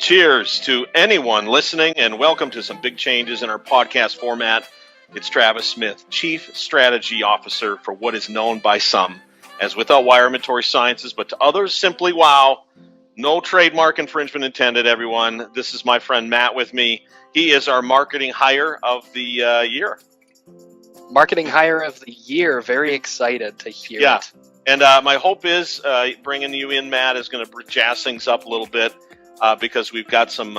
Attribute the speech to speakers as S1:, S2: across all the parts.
S1: Cheers to anyone listening, and welcome to some big changes in our podcast format. It's Travis Smith, Chief Strategy Officer for what is known by some as WithoutWire Inventory Sciences, but to others, simply WOW. No trademark infringement intended, everyone. This is my friend Matt with me. He is our marketing hire of the year.
S2: Marketing hire of the year. Very excited to hear it.
S1: And my hope is bringing you in, Matt, is going to jazz things up a little bit because we've got some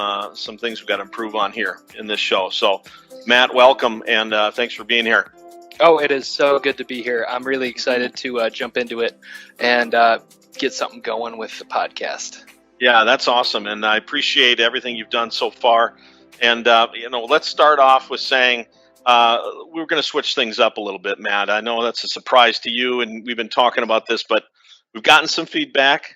S1: things we've got to improve on here in this show. So, Matt, welcome, and thanks for being here.
S2: Oh, it is so good to be here. I'm really excited to jump into it and get something going with the podcast.
S1: Yeah, that's awesome, and I appreciate everything you've done so far. And let's start off with saying we're going to switch things up a little bit, Matt. I know that's a surprise to you, and we've been talking about this, but we've gotten some feedback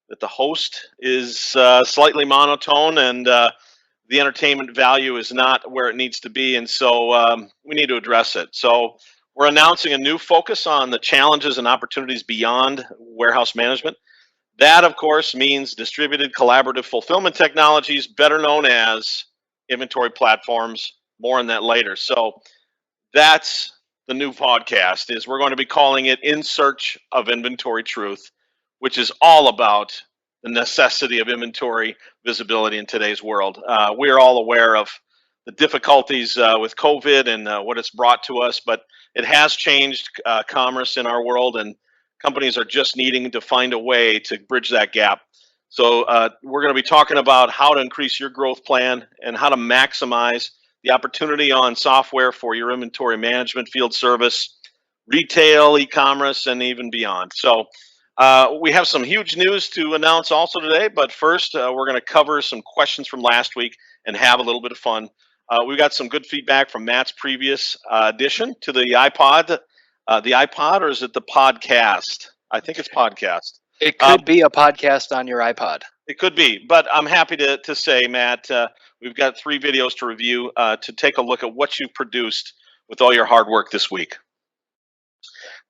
S1: that the host is slightly monotone, and the entertainment value is not where it needs to be, and so we need to address it. So we're announcing a new focus on the challenges and opportunities beyond warehouse management. That, of course, means distributed collaborative fulfillment technologies, better known as inventory platforms. More on that later. So that's the new podcast. Is we're going to be calling it In Search of Inventory Truth, which is all about the necessity of inventory visibility in today's world. We are all aware of the difficulties with COVID and what it's brought to us, but it has changed commerce in our world, and companies are just needing to find a way to bridge that gap. So we're going to be talking about how to increase your growth plan and how to maximize the opportunity on software for your inventory management, field service, retail, e-commerce, and even beyond. So we have some huge news to announce also today, but first we're going to cover some questions from last week and have a little bit of fun. We got some good feedback from Matt's previous addition to the iPod. The iPod, or is it the podcast? I think it's podcast.
S2: It could be a podcast on your iPod.
S1: It could be, but I'm happy to say, Matt, we've got 3 videos to review to take a look at what you've produced with all your hard work this week.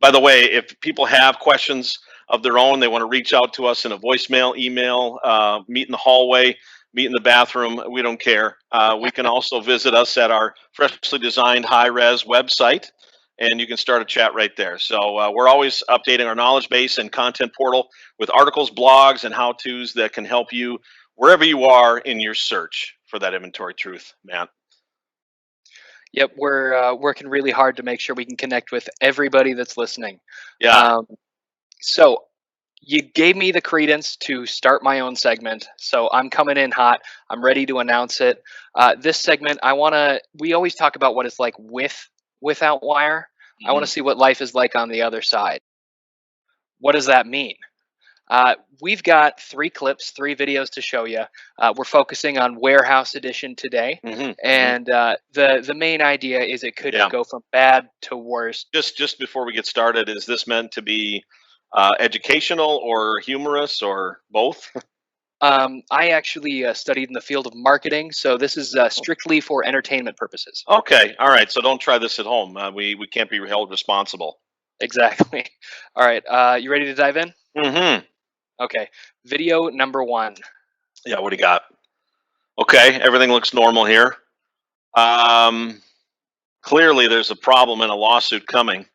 S1: By the way, if people have questions of their own, they want to reach out to us in a voicemail, email, meet in the hallway, meet in the bathroom, we don't care. We can also visit us at our freshly designed high-res website, and you can start a chat right there. So we're always updating our knowledge base and content portal with articles, blogs, and how-tos that can help you wherever you are in your search for that inventory truth, Matt.
S2: Yep, we're working really hard to make sure we can connect with everybody that's listening.
S1: Yeah.
S2: So you gave me the credence to start my own segment, so I'm coming in hot. I'm ready to announce it. This segment, we always talk about what it's like without wire. I want to see what life is like on the other side. What does that mean? We've got 3 clips, 3 videos to show you. We're focusing on Warehouse Edition today, and the main idea is it could go from bad to worse.
S1: Just before we get started, is this meant to be educational or humorous or both?
S2: I actually studied in the field of marketing, so this is strictly for entertainment purposes.
S1: Okay, all right. So don't try this at home. We can't be held responsible.
S2: Exactly. All right. You ready to dive in?
S1: Mm-hmm.
S2: Okay. Video number 1.
S1: Yeah. What do you got? Okay. Everything looks normal here. Clearly, there's a problem and a lawsuit coming.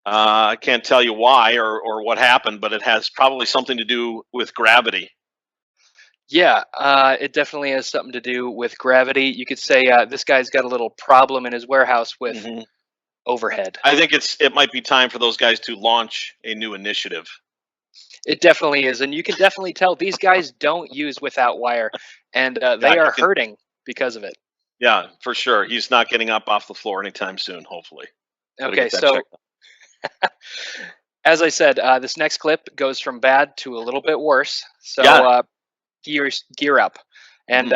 S1: I can't tell you why or what happened, but it has probably something to do with gravity.
S2: Yeah, it definitely has something to do with gravity. You could say this guy's got a little problem in his warehouse with overhead.
S1: I think it might be time for those guys to launch a new initiative.
S2: It definitely is, and you can definitely tell these guys don't use WithoutWire, and they are hurting because of it.
S1: Yeah, for sure. He's not getting up off the floor anytime soon, hopefully.
S2: Okay, so as I said, this next clip goes from bad to a little bit worse. So gear up. And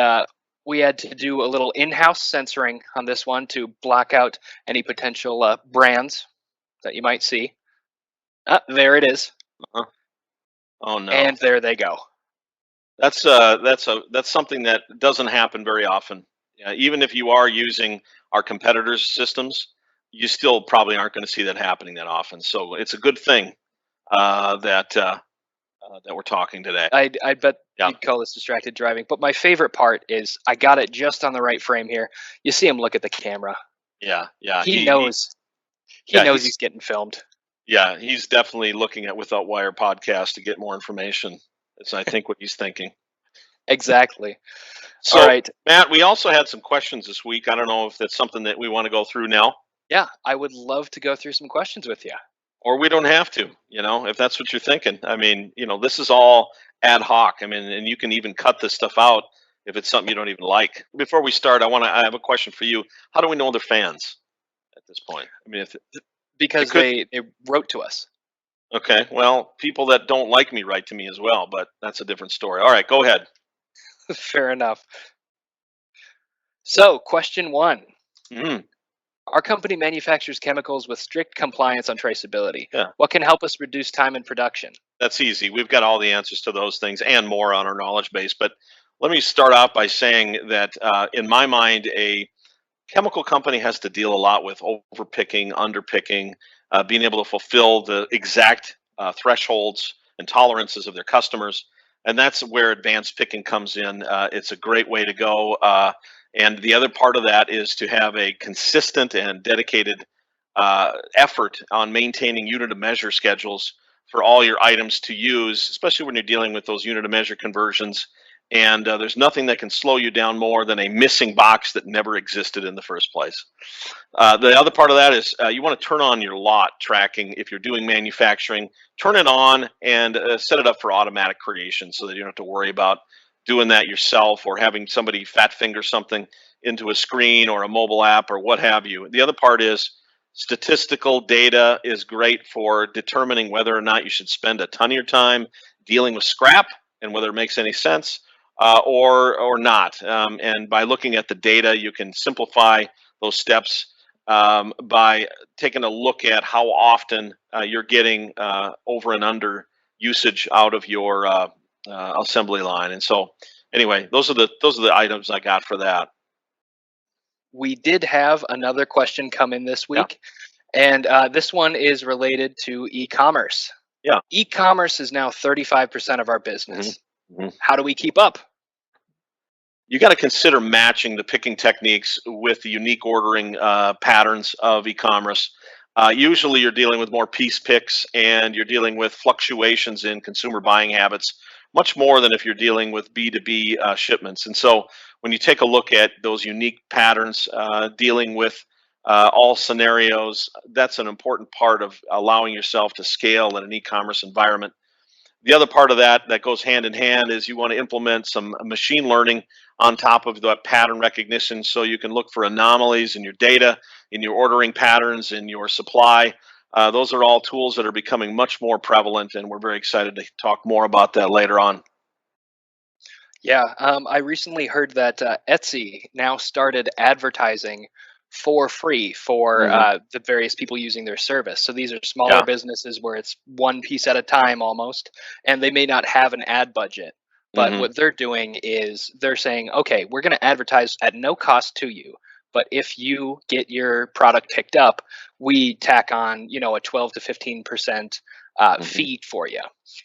S2: we had to do a little in-house censoring on this one to block out any potential brands that you might see. There it is.
S1: Oh no!
S2: And there they go.
S1: That's something that doesn't happen very often. Even if you are using our competitors' systems, you still probably aren't going to see that happening that often. So it's a good thing that that we're talking today.
S2: I bet
S1: Yeah,
S2: you'd call this distracted driving. But my favorite part is I got it just on the right frame here. You see him look at the camera.
S1: yeah, yeah.
S2: He knows he
S1: Yeah,
S2: knows he's getting filmed.
S1: he's definitely looking at Without Wire podcast to get more information. That's I think what he's thinking.
S2: Exactly. All
S1: So,
S2: right.
S1: Matt, we also had some questions this week. I don't know if that's something that we want to go through now,
S2: Yeah, I would love to go through some questions with you.
S1: or we don't have to. If that's what you're thinking. I mean, this is all ad hoc. I mean, and you can even cut this stuff out if it's something you don't even like. Before we start, I have a question for you. How do we know they're fans at this point? I mean, if it
S2: Because
S1: could.
S2: they wrote to us.
S1: Okay, well, people that don't like me write to me as well, but that's a different story. All right, go ahead.
S2: Fair enough. So, question 1.
S1: Mm,
S2: Our company manufactures chemicals with strict compliance on traceability.
S1: yeah,
S2: What can help us reduce time in production?
S1: that's easy. We've got all the answers to those things and more on our knowledge base. But let me start out by saying that, in my mind, a chemical company has to deal a lot with overpicking, underpicking, being able to fulfill the exact thresholds and tolerances of their customers. And that's where advanced picking comes in. It's a great way to go. And the other part of that is to have a consistent and dedicated effort on maintaining unit of measure schedules for all your items to use, especially when you're dealing with those unit of measure conversions. And there's nothing that can slow you down more than a missing box that never existed in the first place. The other part of that is you want to turn on your lot tracking if you're doing manufacturing. Turn it on and set it up for automatic creation so that you don't have to worry about doing that yourself or having somebody fat finger something into a screen or a mobile app or what have you. The other part is statistical data is great for determining whether or not you should spend a ton of your time dealing with scrap and whether it makes any sense or not. And by looking at the data, you can simplify those steps by taking a look at how often you're getting over and under usage out of your assembly line. And so, anyway, those are the items I got for that.
S2: We did have another question come in this
S1: Yeah,
S2: week, and this one is related to e commerce.
S1: yeah.
S2: E commerce is now 35% of our
S1: Hmm.
S2: business.
S1: Hmm.
S2: How do we keep up?
S1: You got to consider matching the picking techniques with the unique ordering patterns of e-commerce. Usually, you're dealing with more piece picks and you're dealing with fluctuations in consumer buying habits, much more than if you're dealing with B2B shipments. And so, when you take a look at those unique patterns, dealing with all scenarios, that's an important part of allowing yourself to scale in an e-commerce environment. The other part of that goes hand in hand is you want to implement some machine learning on top of that pattern recognition so you can look for anomalies in your data, in your ordering patterns, in your supply. Those are all tools that are becoming much more prevalent, and we're very excited to talk more about that later on.
S2: Yeah, I recently heard that Etsy now started advertising for free for
S1: Hmm.
S2: the various people using their service. So these are smaller
S1: Yeah.
S2: businesses where it's one piece at a time almost, and they may not have an ad budget. But
S1: Hmm.
S2: what they're doing is they're saying, okay, we're going to advertise at no cost to you. But if you get your product picked up, we tack on, a 12 to 15%
S1: Hmm.
S2: fee for you.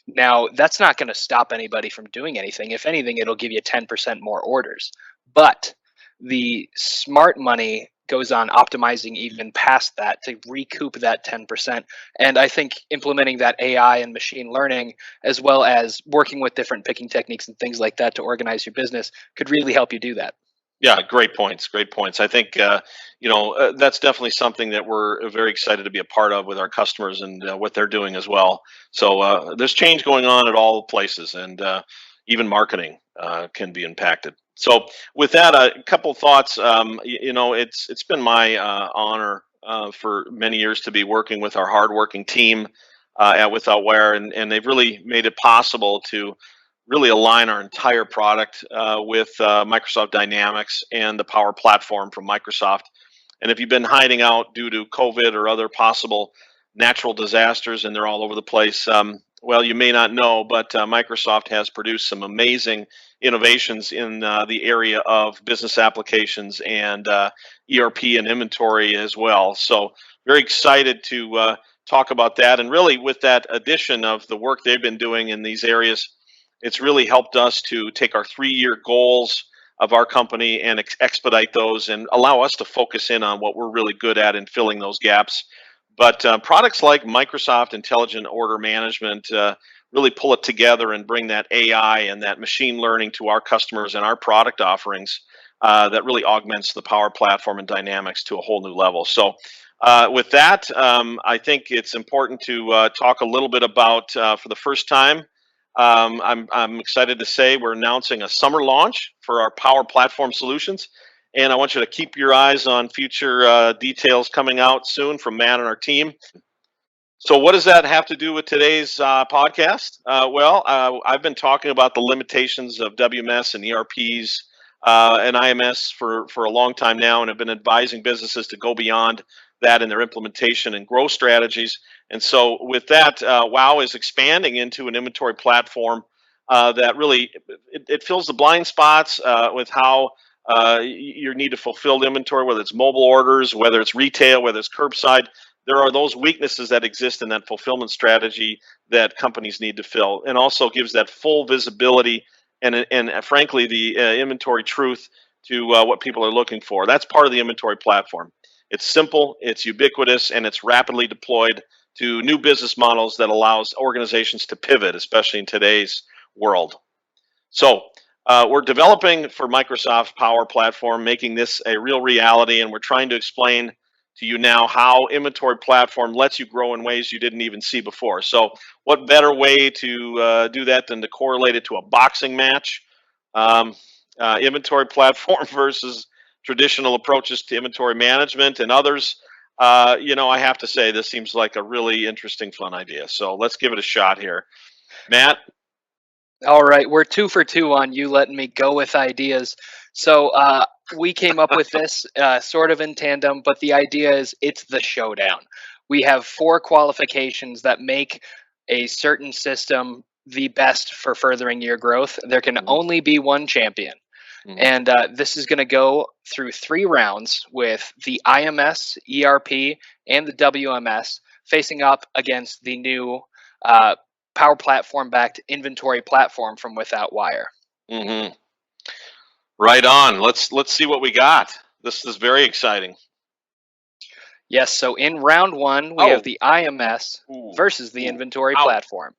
S2: Now, that's not going to stop anybody from doing anything. If anything, it'll give you 10% more orders. But the smart money goes on optimizing even past that to recoup that 10%. And I think implementing that AI and machine learning, as well as working with different picking techniques and things like that to organize your business, could really help you do that.
S1: Yeah, great points. Great points. I think that's definitely something that we're very excited to be a part of with our customers and what they're doing as well. So there's change going on at all places, and even marketing can be impacted. So with that, a couple thoughts. It's been my honor for many years to be working with our hardworking team at WithoutWire, and they've really made it possible to really align our entire product with Microsoft Dynamics and the Power Platform from Microsoft. And if you've been hiding out due to COVID or other possible natural disasters, and they're all over the place, well, you may not know, but Microsoft has produced some amazing innovations in the area of business applications and ERP and inventory as well. So, very excited to talk about that. And really, with that addition of the work they've been doing in these areas, it's really helped us to take our 3-year goals of our company and expedite those and allow us to focus in on what we're really good at in filling those gaps. But products like Microsoft Intelligent Order Management really pull it together and bring that AI and that machine learning to our customers and our product offerings that really augments the Power Platform and Dynamics to a whole new level. So, with that, I think it's important to talk a little bit about, for the first time, I'm excited to say we're announcing a summer launch for our Power Platform solutions. And I want you to keep your eyes on future details coming out soon from Matt and our team. So, what does that have to do with today's podcast? I've been talking about the limitations of WMS and ERPs and IMS for a long time now, and have been advising businesses to go beyond that in their implementation and growth strategies. And so, with that, WOW is expanding into an inventory platform that really it fills the blind spots with how you need to fulfill inventory, whether it's mobile orders, whether it's retail, whether it's curbside. There are those weaknesses that exist in that fulfillment strategy that companies need to fill, and also gives that full visibility and frankly the inventory truth to what people are looking for. That's part of the inventory platform. It's simple, it's ubiquitous, and it's rapidly deployed to new business models that allows organizations to pivot, especially in today's world. So we're developing for Microsoft's Power Platform, making this a real reality, and we're trying to explain to you now how inventory platform lets you grow in ways you didn't even see before. So what better way to do that than to correlate it to a boxing match? Inventory platform versus traditional approaches to inventory management and others. I have to say this seems like a really interesting, fun idea. So let's give it a shot here. Matt?
S2: All right, we're 2 for 2 on you letting me go with ideas. So we came up with this sort of in tandem, but the idea is it's the showdown. We have 4 qualifications that make a certain system the best for furthering your growth. There can only be one champion. And this is going to go through 3 rounds with the IMS, ERP, and the WMS facing up against the new Power Platform backed inventory platform from WithoutWire.
S1: Mm-hmm. Right on. Let's see what we got. This is very exciting.
S2: Yes. So in round 1, we have the IMS versus the inventory platform.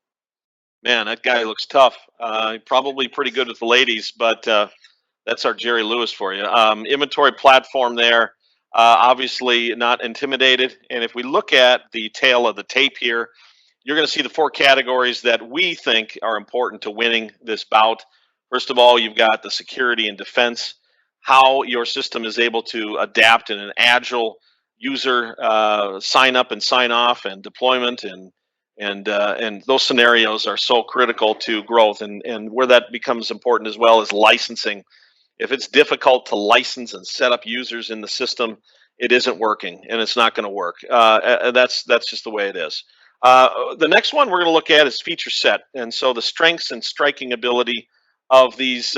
S1: Man, that guy looks tough. Probably pretty good with the ladies, but that's our Jerry Lewis for you. Inventory platform there. Obviously not intimidated. And if we look at the tail of the tape here, you're going to see the 4 categories that we think are important to winning this bout. First of all, you've got the security and defense, how your system is able to adapt in an agile user sign up and sign off and deployment, and those scenarios are so critical to growth. And where that becomes important as well is licensing. If it's difficult to license and set up users in the system, it isn't working, and it's not going to work. That's just the way it is. The next one we're going to look at is feature set, and so the strengths and striking ability of these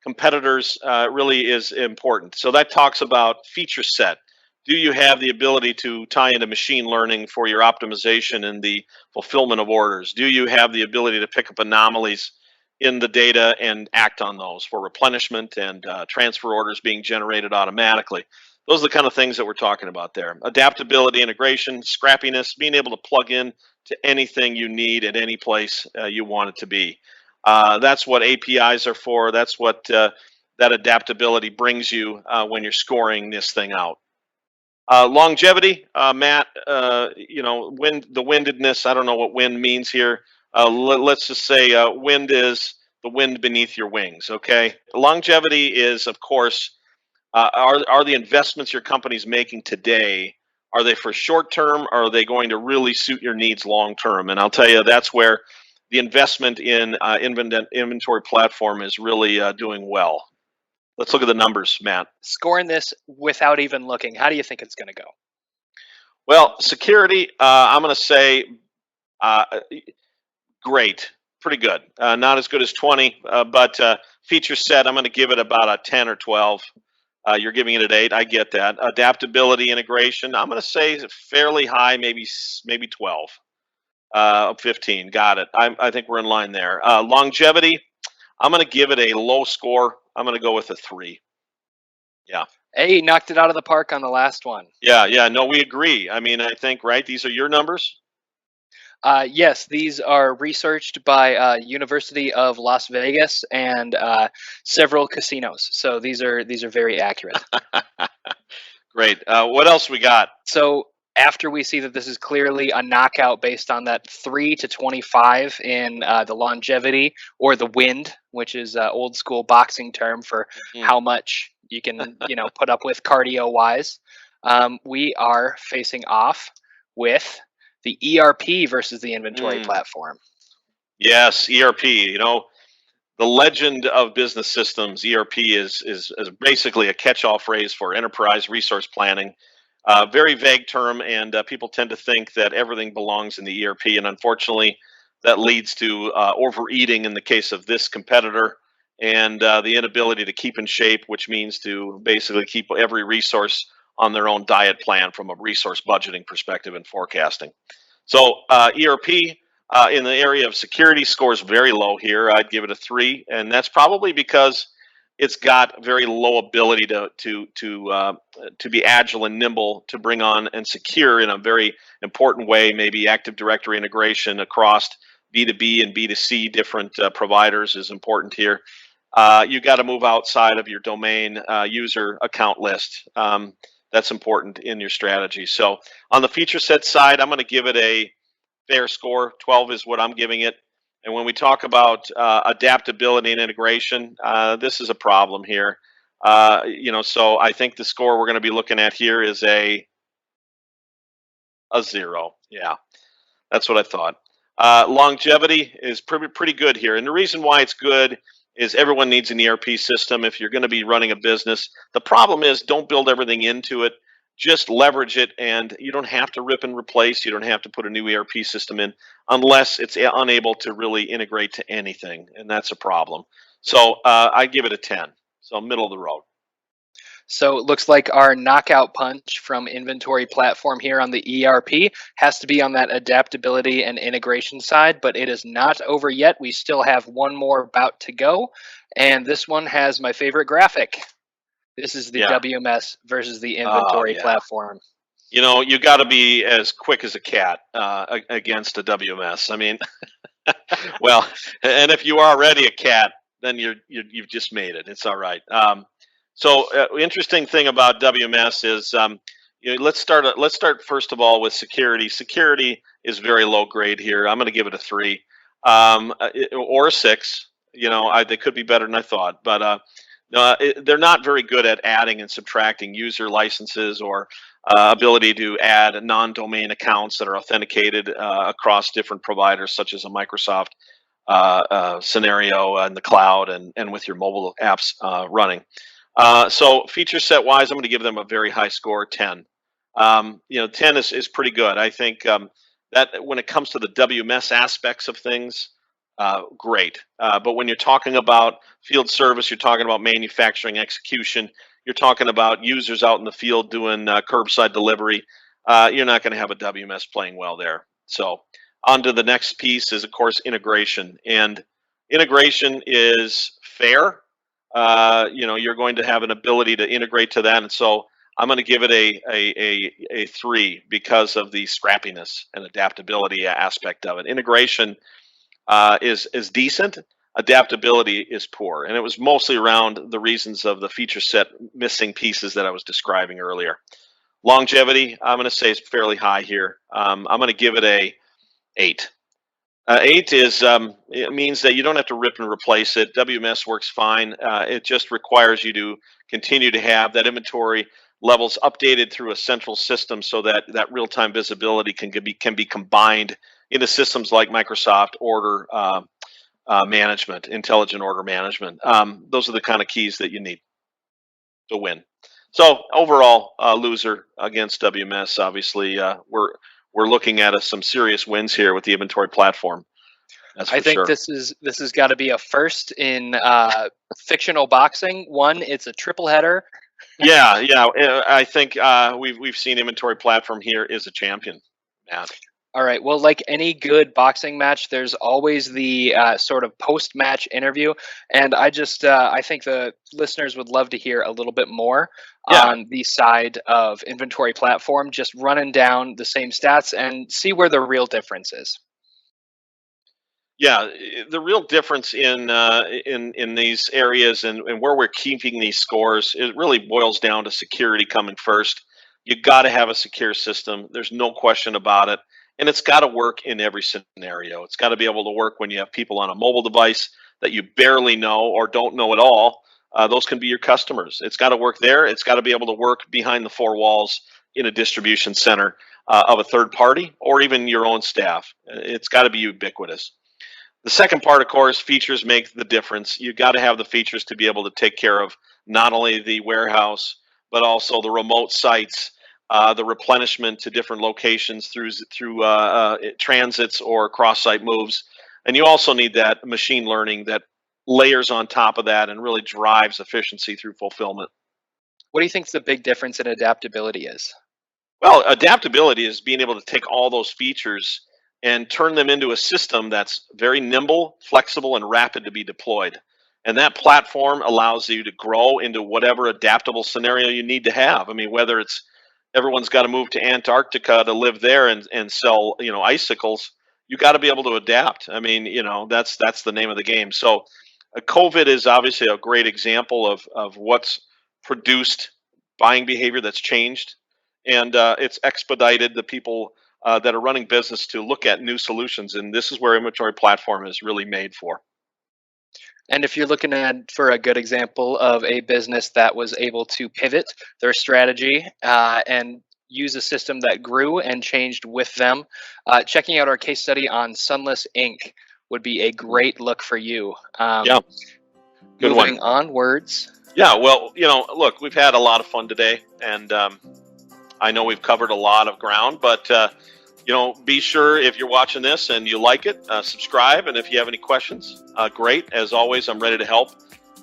S1: competitors really is important. So that talks about feature set. Do you have the ability to tie into machine learning for your optimization and the fulfillment of orders? Do you have the ability to pick up anomalies in the data and act on those for replenishment and transfer orders being generated automatically? Those are the kind of things that we're talking about there. Adaptability, integration, scrappiness, being able to plug in to anything you need at any place you want it to be. That's what APIs are for. That's what that adaptability brings you when you're scoring this thing out. Longevity, Matt, the windedness, I don't know what wind means here. Let's just say wind is the wind beneath your wings, okay? Longevity is, of course, are the investments your company's making today, are they for short term, or are they going to really suit your needs long term? And I'll tell you, that's where the investment in inventory platform is really doing well. Let's look at the numbers, Matt.
S2: Scoring this without even looking, how do you think it's going to go?
S1: Well, security, I'm going to say great, pretty good. Not as good as 20, but feature set, I'm going to give it about a 10 or 12. You're giving it an 8. I get that. Adaptability, integration. I'm going to say fairly high, maybe 12. 15. Got it. I think we're in line there. Longevity. I'm going to give it a low score. I'm going to go with a 3. Yeah.
S2: Hey, knocked it out of the park on the last one.
S1: Yeah. No, we agree. I mean, I think, right? These are your numbers?
S2: Yes, these are researched by University of Las Vegas and several casinos. So these are very accurate.
S1: Great. What else we got?
S2: So after we see that this is clearly a knockout based on that 3 to 25 in the longevity or the wind, which is old school boxing term for how much you can put up with cardio wise, we are facing off with the ERP versus the inventory platform.
S1: Yes, ERP. The legend of business systems, ERP is basically a catch-all phrase for enterprise resource planning. Very vague term, and people tend to think that everything belongs in the ERP, and unfortunately, that leads to overeating in the case of this competitor, and the inability to keep in shape, which means to basically keep every resource on their own diet plan from a resource budgeting perspective and forecasting. So ERP in the area of security scores very low here. I'd give it a 3, and that's probably because it's got very low ability to be agile and nimble to bring on and secure in a very important way. Maybe Active Directory integration across B2B and B2C different providers is important here. You got to move outside of your domain user account list. That's important in your strategy. So on the feature set side, I'm going to give it a fair score. 12 is what I'm giving it. And when we talk about adaptability and integration, this is a problem here. So I think the score we're going to be looking at here is a 0. Yeah, that's what I thought. Longevity is pretty good here. And the reason why it's good is everyone needs an ERP system if you're going to be running a business. The problem is don't build everything into it. Just leverage it, and you don't have to rip and replace. You don't have to put a new ERP system in unless it's unable to really integrate to anything, and that's a problem. So I give it a 10. So middle of the road.
S2: So it looks like our knockout punch from inventory platform here on the ERP has to be on that adaptability and integration side, but it is not over yet. We still have one more bout to go, and this one has my favorite graphic. This is the WMS versus the inventory platform.
S1: You got to be as quick as a cat against a WMS. I mean, well, and if you are already a cat, then you've just made it. It's all right. So interesting thing about WMS is let's start first of all with security. Security is very low grade here. I'm going to give it a 3 or a 6. They could be better than I thought, but they're not very good at adding and subtracting user licenses or ability to add non-domain accounts that are authenticated across different providers, such as a Microsoft scenario in the cloud and with your mobile apps running. So feature set wise, I'm going to give them a very high score, 10. 10 is pretty good. I think that when it comes to the WMS aspects of things, great. But when you're talking about field service, you're talking about manufacturing execution, you're talking about users out in the field doing curbside delivery, you're not going to have a WMS playing well there. So on to the next piece is, of course, integration. And integration is fair. You're going to have an ability to integrate to that. And so I'm going to give it a 3 because of the scrappiness and adaptability aspect of it. Integration is decent. Adaptability is poor. And it was mostly around the reasons of the feature set missing pieces that I was describing earlier. Longevity, I'm going to say is fairly high here. I'm going to give it a 8. 8 is it means that you don't have to rip and replace it. WMS works fine. It just requires you to continue to have that inventory levels updated through a central system so that real-time visibility can be combined into systems like Microsoft Order Management, Intelligent Order Management. Those are the kind of keys that you need to win. So overall, loser against WMS. Obviously, we're looking at some serious wins here with the inventory platform.
S2: I think sure. This has got to be a first in fictional boxing. One, it's a triple header
S1: I think we've seen Inventory Platform here is a champion, Matt.
S2: All right. Well, like any good boxing match, there's always the sort of post-match interview, and I think the listeners would love to hear a little bit more
S1: Yeah,
S2: on the side of Inventory Platform, just running down the same stats and see where the real difference is.
S1: yeah. The real difference in these areas and where we're keeping these scores, it really boils down to security coming first. You got to have a secure system. There's no question about it, and it's got to work in every scenario. It's got to be able to work when you have people on a mobile device that you barely know or don't know at all. Those can be your customers. It's got to work there. It's got to be able to work behind the four walls in a distribution center of a third party or even your own staff. It's got to be ubiquitous. The second part, of course, features make the difference. You got to have the features to be able to take care of not only the warehouse, but also the remote sites, the replenishment to different locations through transits or cross-site moves. And you also need that machine learning that layers on top of that and really drives efficiency through fulfillment.
S2: What do you think the big difference in adaptability is?
S1: Well, adaptability is being able to take all those features and turn them into a system that's very nimble, flexible, and rapid to be deployed. And that platform allows you to grow into whatever adaptable scenario you need to have. I mean, whether it's everyone's got to move to Antarctica to live there and sell, icicles, you got to be able to adapt. I mean, that's the name of the game. So, COVID is obviously a great example of what's produced buying behavior that's changed, and it's expedited the people that are running business to look at new solutions. And this is where inventory platform is really made for.
S2: And if you're looking at for a good example of a business that was able to pivot their strategy and use a system that grew and changed with them, checking out our case study on Sunless Inc. would be a great look for you.
S1: Yeah, good
S2: Moving
S1: one.
S2: onwards.
S1: Yeah, well, look, we've had a lot of fun today, and I know we've covered a lot of ground, but be sure if you're watching this and you like it, subscribe. And if you have any questions, great. As always, I'm ready to help.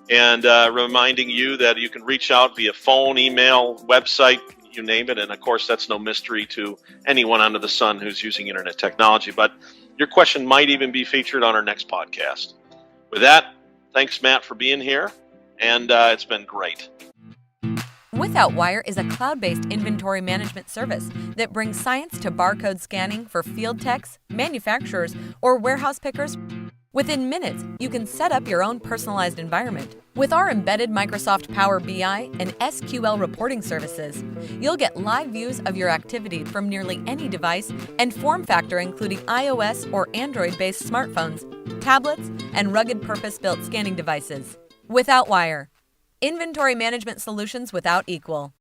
S1: And reminding you that you can reach out via phone, email, website, you name it. And of course, that's no mystery to anyone under the sun who's using internet technology. But your question might even be featured on our next podcast. With that, thanks, Matt, for being here. And it's been great.
S3: WithoutWire is a cloud-based inventory management service that brings science to barcode scanning for field techs, manufacturers, or warehouse pickers. Within minutes, you can set up your own personalized environment. With our embedded Microsoft Power BI and SQL reporting services, you'll get live views of your activity from nearly any device and form factor including iOS or Android-based smartphones, tablets, and rugged purpose-built scanning devices. WithoutWire. Inventory management solutions without equal.